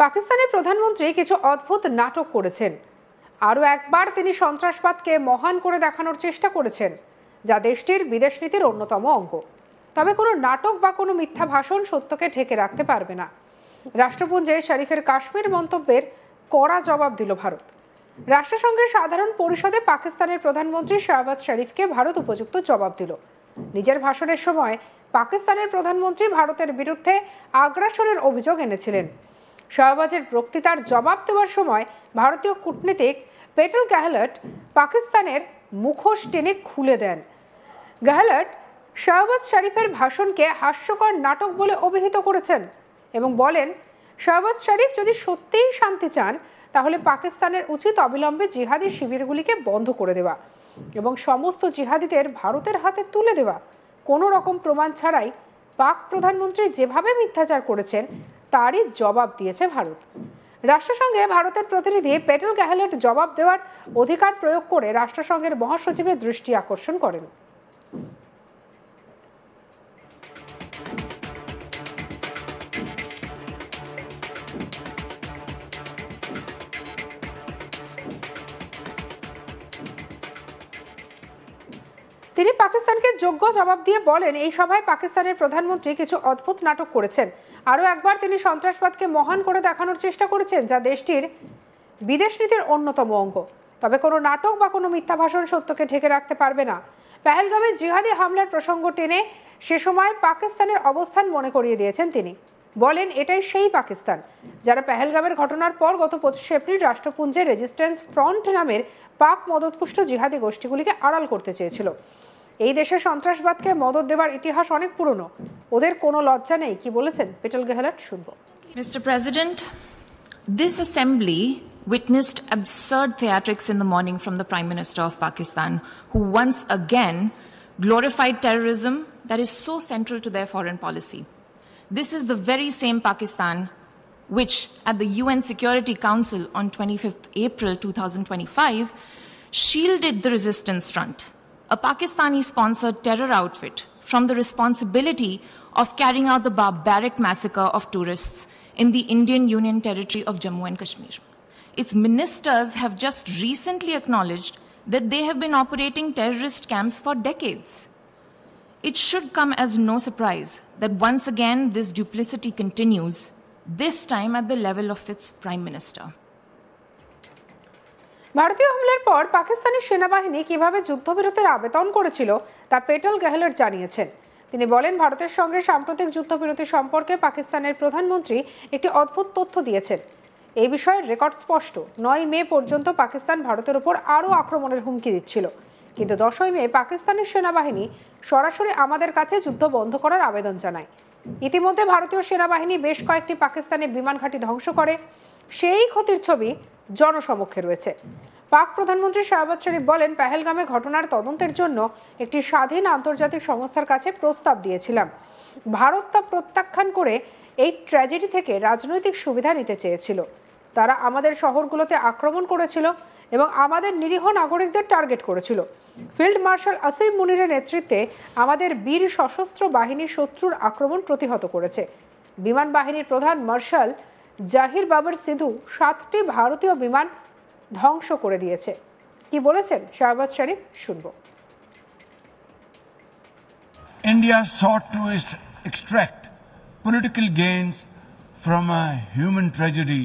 পাকিস্তানের প্রধানমন্ত্রী কিছু অদ্ভুত নাটক করেছেন। আরও একবার তিনি সন্ত্রাসবাদকে মহান করে দেখানোর চেষ্টা করেছেন, যা দেশটির বিদেশ নীতির অন্যতম অঙ্গ। তবে কোনো নাটক বা কোনো মিথ্যা ভাষণ সত্যকে ঢেকে রাখতে পারবে না। রাষ্ট্রপুঞ্জে শরীফের কাশ্মীর মন্তব্যের কড়া জবাব দিল ভারত। রাষ্ট্রসংঘের সাধারণ পরিষদে পাকিস্তানের প্রধানমন্ত্রী শাহবাজ শরীফকে ভারত উপযুক্ত জবাব দিল। নিজের ভাষণের সময় পাকিস্তানের প্রধানমন্ত্রী ভারতের বিরুদ্ধে আগ্রাসনের অভিযোগ এনেছিলেন। শাহবাজের বক্তৃতার জবাব দেওয়ার সময় ভারতীয় কূটনীতিক পেটেল গেহলট পাকিস্তানের মুখোশ টেনে খুলে দেন। গেহলট শাহবাজ শরীফের ভাষণকে হাস্যকর নাটক বলে অভিহিত করেছেন এবং বলেন, শাহবাজ শরীফ যদি সত্যিই শান্তি চান তাহলে পাকিস্তানের উচিত অবিলম্বে জিহাদি শিবিরগুলিকে বন্ধ করে দেওয়া এবং সমস্ত জিহাদিদের ভারতের হাতে তুলে দেওয়া। কোনো রকম প্রমাণ ছাড়াই পাক প্রধানমন্ত্রী যেভাবে মিথ্যাচার করেছেন তারই জবাব দিয়েছে ভারত। রাষ্ট্রসংঘে ভারতের প্রতিনিধি পেটেল গেহলট জবাব দেওয়ার অধিকার প্রয়োগ করে রাষ্ট্রসংঘের মহাসচিবের দৃষ্টি আকর্ষণ করেন। তিনি পাকিস্তানকে যোগ্য জবাব দিয়ে বলেন, এই সভায় পাকিস্তানের প্রধানমন্ত্রী কিছু অদ্ভুত নাটক করেছেন। আরও একবার তিনি সন্ত্রাসবাদকে মহান করে দেখানোর চেষ্টা করেছেন, যা দেশটির বিদেশ নীতির অন্যতম অঙ্গ। তবে কোনো নাটক বা কোনো মিথ্যা ভাষণ সত্যকে ঢেকে রাখতে পারবে না। পেহেলগামে জিহাদি হামলার প্রসঙ্গ টেনে সে সময় পাকিস্তানের অবস্থান মনে করিয়ে দিয়েছেন তিনি। বলেন, এটাই সেই পাকিস্তান যারা পেহেলগামের ঘটনার পর গত 25 এপ্রিল রাষ্ট্রপুঞ্জে রেজিস্ট্যান্স ফ্রন্ট নামের পাক মদতপুষ্ট জিহাদি গোষ্ঠীগুলিকে আড়াল করতে চেয়েছিল। এই দেশে সন্ত্রাসবাদকে মদত দেওয়ার ইতিহাস অনেক পুরনো। ওদের কোনো লজ্জা নেই। কি বলেছেন পেটেল গেহলট শুনব। Mr. President, this assembly witnessed absurd theatrics in the morning from the Prime Minister of Pakistan, who once again glorified terrorism that is so central to their foreign policy. This is the very same Pakistan which, at the UN Security Council on 25th April 2025, shielded the Resistance Front, a Pakistani-sponsored terror outfit, from the responsibility of carrying out the barbaric massacre of tourists in the Indian Union territory of Jammu and Kashmir. Its ministers have just recently acknowledged that they have been operating terrorist camps for decades. It should come as no surprise that once again this duplicity continues, this time at the level of its Prime Minister. ভারতীয় হামলার পর পাকিস্তানি সেনাবাহিনী কিভাবে যুদ্ধবিরতির আবেদন করেছিল তা পেটেল গেহলট জানিয়েছেন। তিনি বলেন, ভারতের সঙ্গে সাম্প্রতিক যুদ্ধবিরতি সম্পর্কে পাকিস্তানের প্রধানমন্ত্রী একটি অদ্ভুত তথ্য দিয়েছেন। এই বিষয়ের রেকর্ড স্পষ্ট। 9 মে পর্যন্ত পাকিস্তান ভারতের উপর আরও আক্রমণের হুমকি দিচ্ছিল, কিন্তু 10 মে পাকিস্তানের সেনাবাহিনী সরাসরি আমাদের কাছে যুদ্ধ বন্ধ করার আবেদন জানায়। ইতিমধ্যে ভারতীয় সেনাবাহিনী বেশ কয়েকটি পাকিস্তানি বিমান ঘাঁটি ধ্বংস করে। সেই ক্ষতির ছবি জনসমক্ষে রয়েছে। পাক প্রধানমন্ত্রী শাহবাজ শরীফ বলেন, পেহেলগামে ঘটনার তদন্তের জন্য একটি স্বাধীন আন্তর্জাতিক সংস্থার কাছে প্রস্তাব দিয়েছিলাম। ভারত তা প্রত্যাখ্যান করে এই ট্র্যাজেডি থেকে রাজনৈতিক সুবিধা নিতে চেয়েছিল। তারা আমাদের শহরগুলোতে আক্রমণ করেছিল এবং আমাদের নিরীহ নাগরিকদের টার্গেট করেছিল। ফিল্ড মার্শাল আসিম মুনিরের নেতৃত্বে আমাদের বীর সশস্ত্র বাহিনী শত্রুর আক্রমণ প্রতিহত করেছে। বিমান বাহিনীর প্রধান মার্শাল জাহির বাবর সিধু 7টি ভারতীয় বিমান ধ্বংস করে দিয়েছে। কি বলেছেন শাহবাজ শরীফ শুনব। India sought to extract political gains from a human tragedy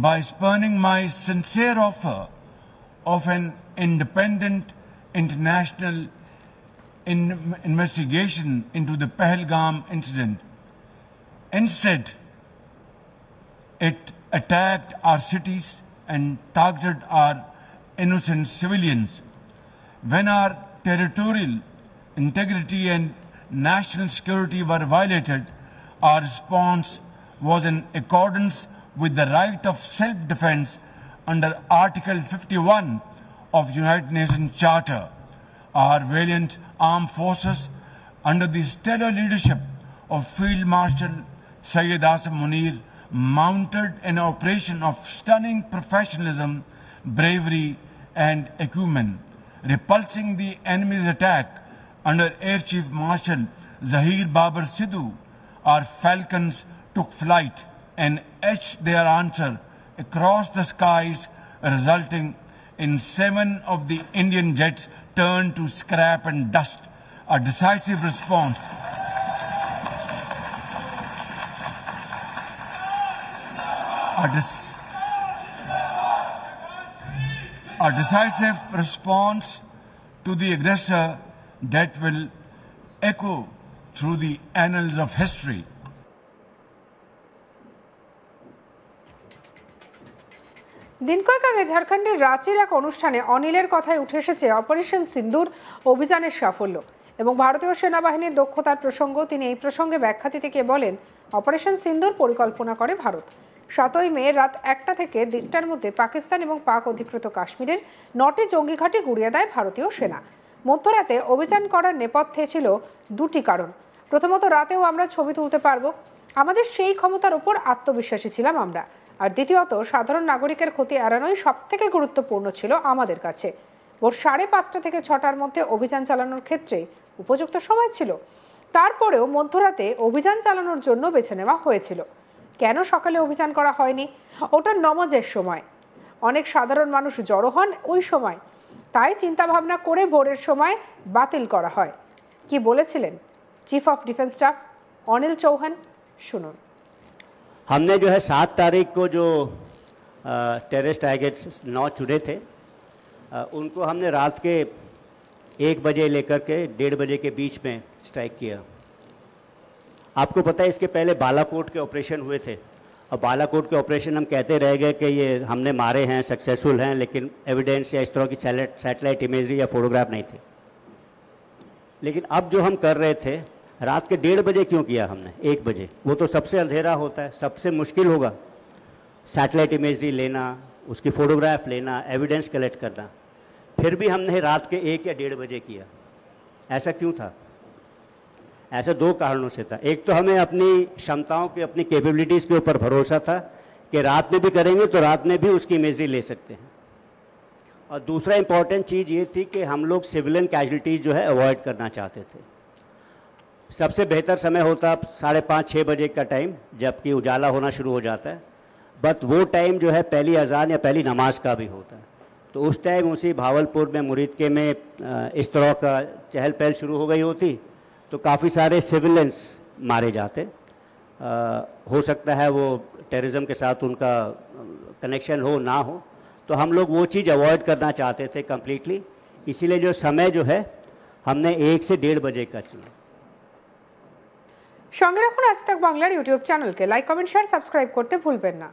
by spurning my sincere offer of an independent international investigation into the Pahalgam incident. Instead, it attacked our cities and targeted our innocent civilians. When our territorial integrity and national security were violated, our response was in accordance with the right of self-defense under Article 51 of United Nations Charter. Our valiant armed forces, under the stellar leadership of Field Marshal Syed Asim Munir, mounted an operation of stunning professionalism, bravery and acumen, repulsing the enemy's attack under Air Chief Marshal Zahir Babar Sidhu. Our falcons took flight and etched their answer across the skies, resulting in 7 of the Indian jets turned to scrap and dust. A decisive response. A decisive response to the aggressor that will echo through the annals of history. দিন কয়েক আগে ঝাড়খণ্ডের রাঁচির এক অনুষ্ঠানে অনিলের কথায় উঠে এসেছে operation সিন্দুর অভিযানের সাফল্য এবং ভারতীয় সেনাবাহিনীর দক্ষতার প্রসঙ্গ। তিনি এই প্রসঙ্গে ব্যাখ্যা দিতে গিয়ে বলেন, অপারেশন সিন্দুর পরিকল্পনা করে ভারত। 7ই মে রাত 1টা থেকে 1:30টার মধ্যে পাকিস্তান এবং পাক অধিকৃত কাশ্মীরের 9টি জঙ্গি ঘাঁটি গুঁড়িয়ে দেয় ভারতীয় সেনা। মধ্যরাতে অভিযান করার নেপথ্যে ছিল 2টি কারণ। প্রথমত, রাতেও আমরা ছবি তুলতে পারবো, আমাদের সেই ক্ষমতার উপর আত্মবিশ্বাসী ছিলাম আমরা। আর দ্বিতীয়ত, সাধারণ নাগরিকের ক্ষতি এড়ানোই সবথেকে গুরুত্বপূর্ণ ছিল আমাদের কাছে। ভোর 5:30 থেকে 6টার মধ্যে অভিযান চালানোর ক্ষেত্রে উপযুক্ত সময় ছিল। তারপরেও মধ্যরাতে অভিযান চালানোর জন্য বেছে নেওয়া হয়েছিল। কেন সকালে অভিযান করা হয়নি? ওটা নমাজের সময়, অনেক সাধারণ মানুষ জড়ো হন ওই সময়, তাই চিন্তাভাবনা করে ভোরের সময় বাতিল করা হয়। কি বলেছিলেন chief of defence staff Anil Chauhan, শুনুন। हमने जो है 7 तारीख को जो टेररिस्ट टारगेट्स 9 चुने थे, उनको हमने रात के 1 बजे लेकर के 1:30 बजे के बीच में स्ट्राइक किया। आपको पता है इसके पहले बालाकोट के ऑपरेशन हुए थे, और बालाकोट के ऑपरेशन हम कहते रह गए कि ये हमने मारे हैं, सक्सेसफुल हैं, लेकिन एविडेंस या इस तरह की सैटेलाइट इमेजरी या फोटोग्राफ नहीं थे। लेकिन अब जो हम कर रहे थे, रात के 1:30 बजे क्यों किया हमने? 1 बजे, वो तो सबसे अंधेरा होता है, सबसे मुश्किल होगा सैटेलाइट इमेजरी लेना, उसकी फ़ोटोग्राफ लेना, एविडेंस कलेक्ट करना। फिर भी हमने रात के 1 या 1:30 बजे किया। ऐसा क्यों था? ऐसा 2 कारणों से था। एक तो हमें अपनी क्षमताओं के, अपनी कैपेबिलिटीज़ के ऊपर भरोसा था कि रात में भी करेंगे तो रात में भी उसकी इमेजरी ले सकते हैं। और दूसरा इम्पॉर्टेंट चीज़ ये थी कि हम लोग सिविलियन कैजुअलिटीज़ जो है अवॉइड करना चाहते थे। सबसे बेहतर समय होता 5:30-6 बजे का टाइम, जबकि उजाला होना शुरू हो जाता है, बट वो टाइम जो है पहली अजान या पहली नमाज का भी होता है। तो उस टाइम उसी भावलपुर में, मुरीदके में इस तरह का चहल पहल शुरू हो गई होती, तो काफ़ी सारे सिविलियंस मारे जाते। हो सकता है वो टेररिज्म के साथ उनका कनेक्शन हो ना हो, तो हम लोग वो चीज़ अवॉइड करना चाहते थे कम्प्लीटली। इसीलिए जो समय जो है हमने 1 से 1:30 बजे का चुना। সঙ্গে রাখুন আজ তাক বাংলার ইউটিউব চ্যানেলকে। লাইক, কমেন্ট, শেয়ার, সাবস্ক্রাইব করতে ভুলবেন না।